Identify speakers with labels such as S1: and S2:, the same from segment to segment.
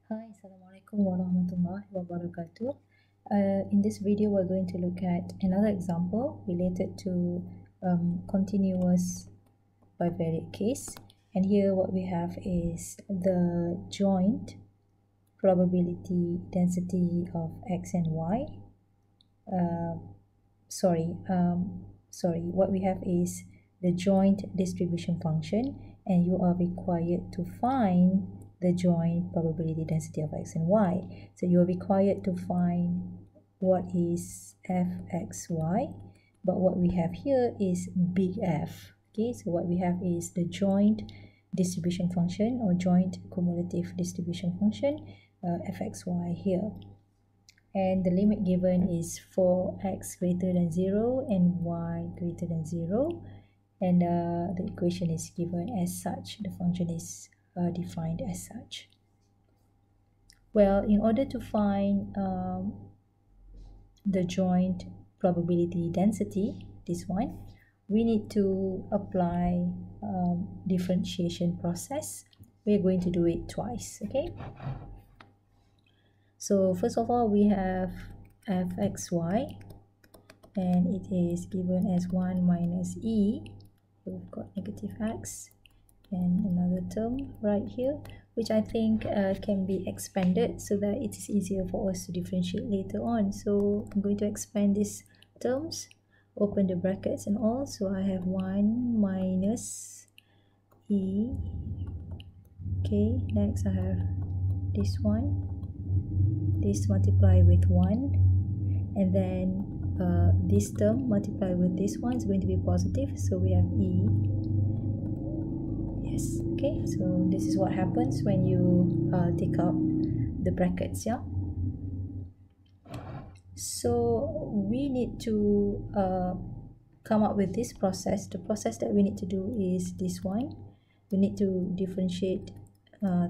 S1: Hi, Assalamualaikum warahmatullahi wabarakatuh. In this video, we're going to look at another example related to continuous bivariate case. And here what we have is the joint probability density of x and y. What we have is the joint distribution function, and you are required to find the joint probability density of x and y. So you are required to find what is fxy, but what we have here is big F. Okay, so what we have is the joint distribution function or joint cumulative distribution function, fxy here. And the limit given is for x greater than 0 and y greater than 0, and the equation is given as such. The function is defined as such. Well, in order to find the joint probability density, this one, we need to apply differentiation process. We're going to do it twice, okay? So first of all, we have fxy, and it is given as 1 minus e. We've got negative x and another term right here, which I think can be expanded so that it is easier for us to differentiate later on. So I'm going to expand these terms, open the brackets and all. So I have 1 minus e. Okay, next I have this one. This multiply with 1, and then this term multiply with this one is going to be positive, so we have e. Yes, okay, so this is what happens when you take out the brackets. Yeah, so we need to come up with this process. The process that we need to do is this one. We need to differentiate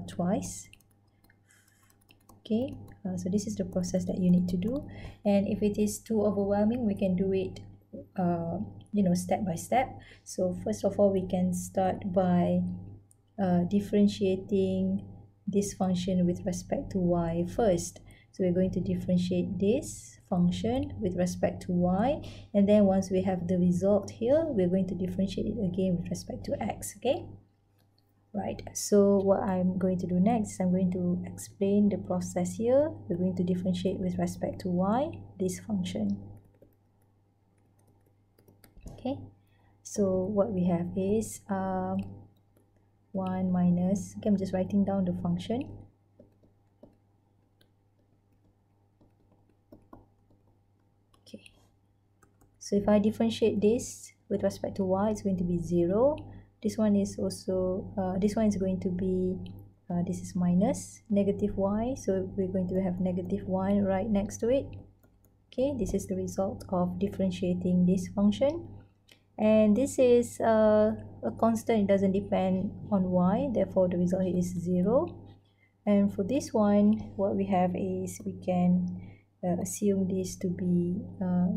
S1: twice. Okay, so this is the process that you need to do, and if it is too overwhelming, we can do it step by step. So first of all, we can start by differentiating this function with respect to y first. So we're going to differentiate this function with respect to y, and then once we have the result here, we're going to differentiate it again with respect to x. Okay, right, so what I'm going to do next is I'm going to explain the process here. We're going to differentiate with respect to y, this function. Okay, so what we have is 1 minus, okay, I'm just writing down the function. Okay, so if I differentiate this with respect to y, it's going to be 0. This one is also, this one is going to be, this is minus negative y, so we're going to have negative 1 right next to it. Okay, this is the result of differentiating this function. And this is a constant, it doesn't depend on y, therefore the result is 0. And for this one, what we have is we can assume this to be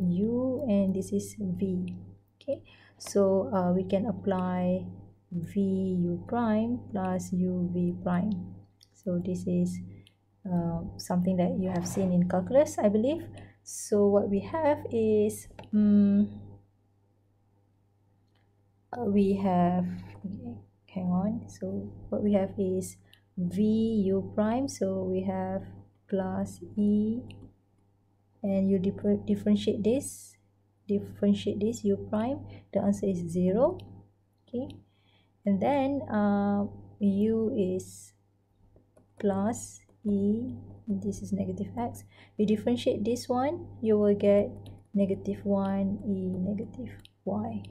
S1: u, and this is v. Okay, so we can apply vu prime plus uv prime. So this is something that you have seen in calculus, I believe. So what we have is we have, hang on, so what we have is vu prime, so we have plus e, and you differentiate this u prime, the answer is 0. Okay, and then u is plus e, this is negative x. You differentiate this one, you will get negative 1 e negative y.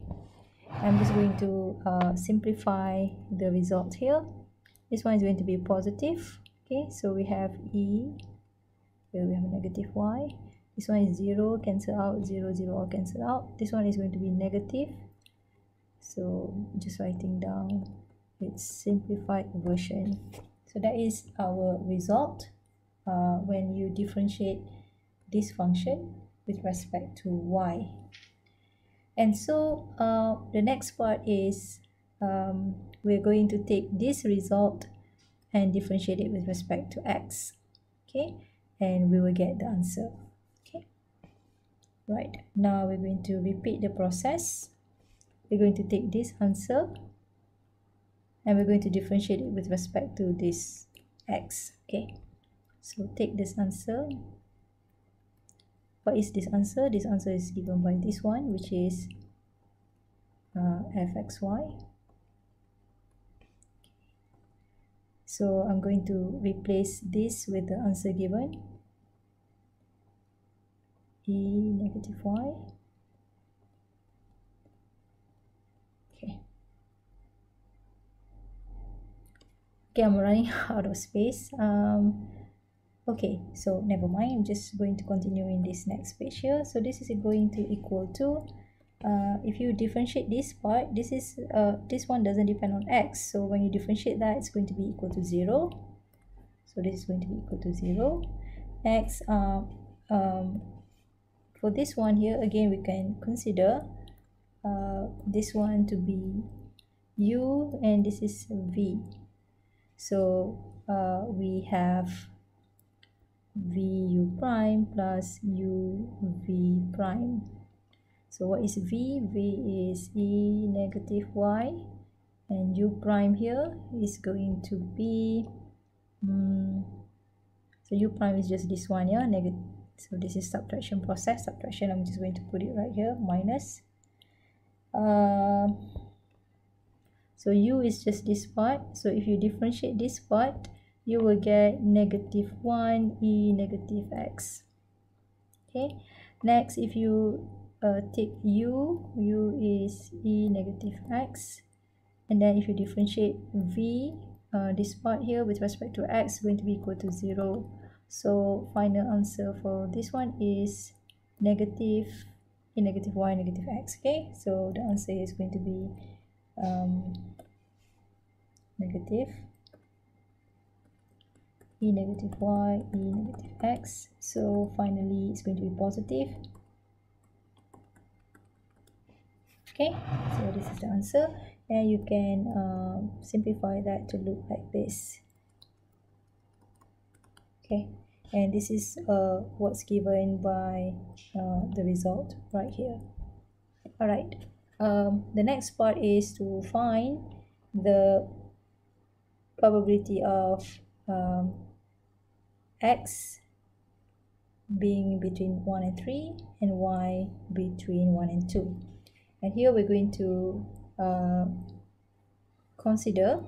S1: I'm just going to simplify the result here. This one is going to be positive. Okay, so we have e, here we have a negative y. This one is 0, cancel out, 0, 0, all cancel out. This one is going to be negative. So just writing down its simplified version. So that is our result when you differentiate this function with respect to y. And so the next part is we're going to take this result and differentiate it with respect to x. Okay, and we will get the answer. Okay, right, now we're going to repeat the process. We're going to take this answer and we're going to differentiate it with respect to this x. Okay, so take this answer. What is this answer? This answer is given by this one, which is fxy. So I'm going to replace this with the answer given, e negative y. Okay. Okay, I'm running out of space. Okay, so never mind. I'm just going to continue in this next page here. So this is going to equal to, if you differentiate this part, this one doesn't depend on x. So when you differentiate that, it's going to be equal to 0. So this is going to be equal to 0. Next, for this one here, again, we can consider this one to be u and this is v. So we have vu prime plus uv prime. So what is v? V is e negative y, and u prime here is going to be so u prime is just this one, yeah, negative. So this is subtraction process. Subtraction, I'm just going to put it right here, minus. So u is just this part. So if you differentiate this part, you will get negative 1 e negative x. Okay, next, if you take u is e negative x, and then if you differentiate v, this part here with respect to x is going to be equal to 0. So final answer for this one is negative e negative y negative x. Okay, so the answer is going to be negative e negative y e negative x. So finally it's going to be positive. Okay, so this is the answer, and you can simplify that to look like this. Okay, and this is what's given by the result right here. All right, the next part is to find the probability of x being between 1 and 3 and y between 1 and 2. And here we're going to consider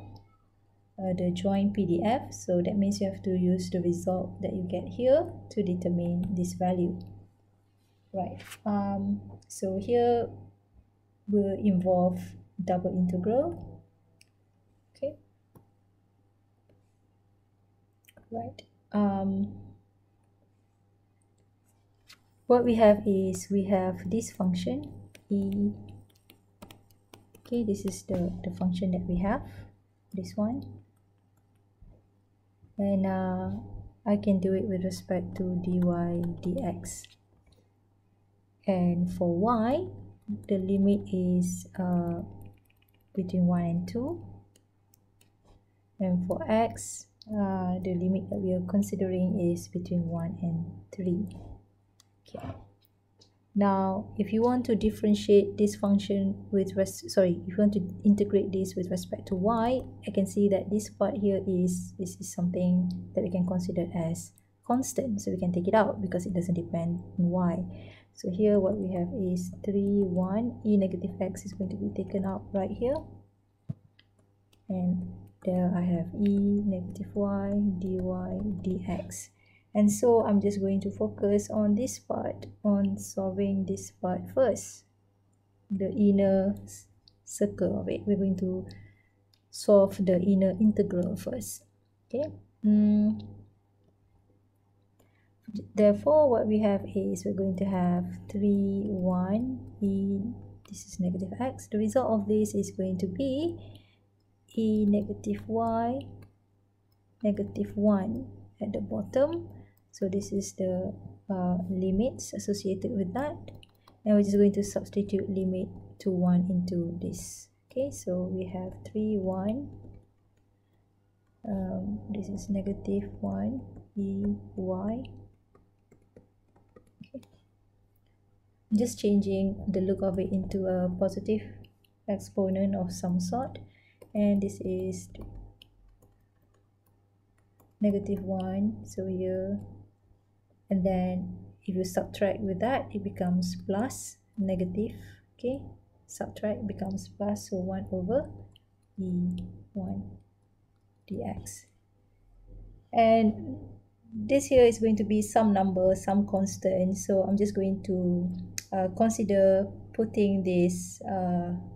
S1: the joint PDF. So that means you have to use the result that you get here to determine this value. Right. So here will involve double integral. Okay. Right. What we have is we have this function e. Okay, this is the function that we have, this one, and I can do it with respect to dy dx. And for y, the limit is between 1 and 2, and for x, the limit that we are considering is between 1 and 3. Okay. Now, if you want to differentiate this function with if you want to integrate this with respect to y, I can see that this part here is something that we can consider as constant, so we can take it out because it doesn't depend on y. So here what we have is 3, 1, e negative x is going to be taken out right here, and there I have e negative y dy dx. And so I'm just going to focus on this part, on solving this part first, the inner circle of it. We're going to solve the inner integral first. Okay. Therefore, what we have is we're going to have 3, 1, e, this is negative x. The result of this is going to be e negative y, negative 1 at the bottom. So this is the limits associated with that, and we're just going to substitute limit to 1 into this. Okay, so we have 3, 1 This is negative 1 EY. Okay. Just changing the look of it into a positive exponent of some sort, and this is negative 1, so here, and then if you subtract with that, it becomes plus negative. Okay, subtract becomes plus, so 1 over E1 dx. And this here is going to be some number, some constant, so I'm just going to consider putting this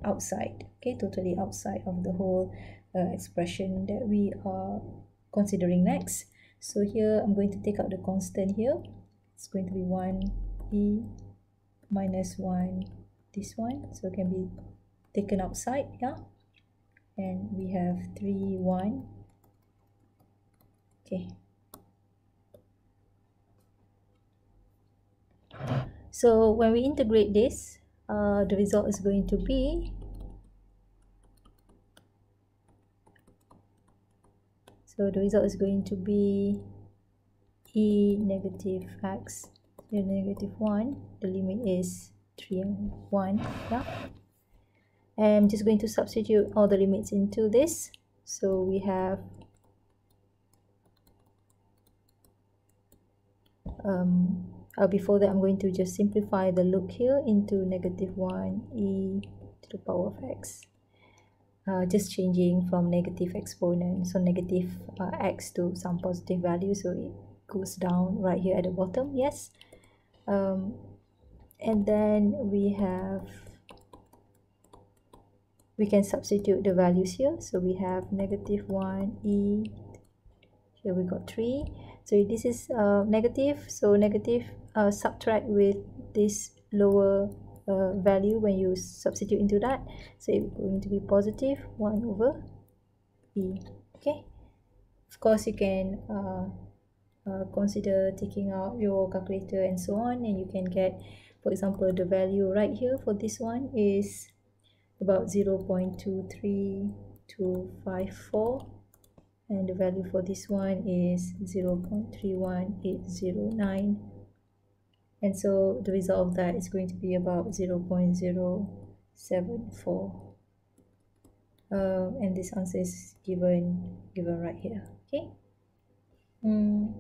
S1: outside, okay, totally outside of the whole expression that we are considering next. So here I'm going to take out the constant here. It's going to be 1 e minus 1 this one, so it can be taken outside, yeah, and we have 3 1. Okay, so when we integrate this, the result is going to be, so the result is going to be e negative x, here negative 1, the limit is 3 and 1, yeah. And I'm just going to substitute all the limits into this, so we have before that I'm going to just simplify the look here into negative 1 e to the power of x, just changing from negative exponent, so negative x to some positive value, so it goes down right here at the bottom, yes. And then we can substitute the values here, so we have negative 1 e, here we got 3, so this is negative, so negative subtract with this lower value when you substitute into that, so it's going to be positive 1 over e. Okay, of course you can consider taking out your calculator and so on, and you can get, for example, the value right here for this one is about 0.23254, and the value for this one is 0.31809, and so the result of that is going to be about 0.074, and this answer is given right here. Okay. Mm.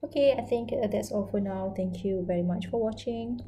S1: Okay, I think that's all for now. Thank you very much for watching.